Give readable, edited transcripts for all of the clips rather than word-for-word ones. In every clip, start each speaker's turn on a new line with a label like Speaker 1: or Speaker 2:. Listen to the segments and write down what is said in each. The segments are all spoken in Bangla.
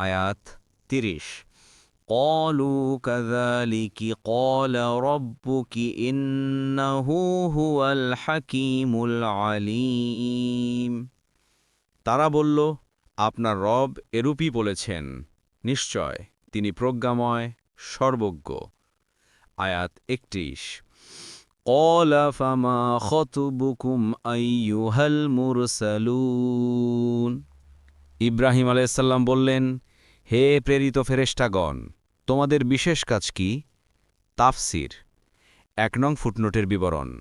Speaker 1: আয়াত ৩০। قالوا كذلك قال ربك إنه هو الحكيم العليم। তারা বলল, আপনার রব এরূপই বলেছেন, নিশ্চয় তিনি প্রজ্ঞাময়, সর্বজ্ঞ। আয়াত ৩১। قال فما خطبكم أيها المرسلون। ইব্রাহিম আলাইহিস সালাম বললেন, হে প্রেরিত ফেরেশতাগণ, তোমাদের বিশেষ কাজ কি? তাফসির ১ নং ফুটনোটের বিবরণ।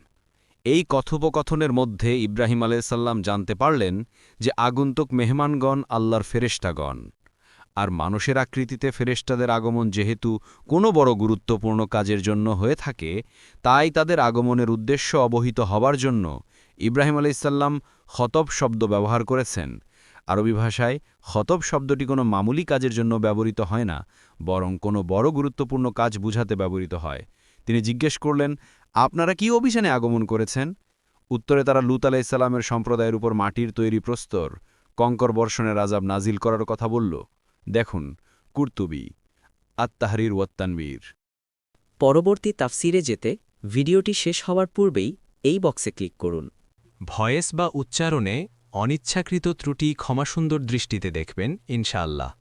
Speaker 1: এই কথোপকথনের মধ্যে ইব্রাহিম আলাইহিস সালাম জানতে পারলেন যে আগন্তুক মেহমানগণ আল্লাহর ফেরেশতাগণ, আর মানুষের আকৃতিতে ফেরেশতাদের আগমন যেহেতু কোনো বড় গুরুত্বপূর্ণ কাজের জন্য হয়ে থাকে, তাই তাদের আগমনের উদ্দেশ্য অবহিত হবার জন্য ইব্রাহিম আলাইহিস সালাম খতব শব্দ ব্যবহার করেছেন। আরবি ভাষায় খতব শব্দটি কোনো মামুলি কাজের জন্য ব্যবহৃত হয় না, বরং কোনো বড় গুরুত্বপূর্ণ কাজ বুঝাতে ব্যবহৃত হয়। তিনি জিজ্ঞেস করলেন, আপনারা কি অভিযানে আগমন করেছেন? উত্তরে তারা লূত আলাইহিস সালামের সম্প্রদায়ের উপর মাটির তৈরি প্রস্তর, কঙ্কর বর্ষণের আযাব নাজিল করার কথা বলল। দেখুন কুরতুবী, আত-তাহরির ওয়াত তানবীর।
Speaker 2: পরবর্তী তাফসিরে যেতে ভিডিওটি শেষ হওয়ার পূর্বেই এই বক্সে ক্লিক করুন।
Speaker 3: ভয়েস বা উচ্চারণে অনিচ্ছাকৃত ত্রুটি ক্ষমাসুন্দর দৃষ্টিতে দেখবেন ইনশাআল্লাহ।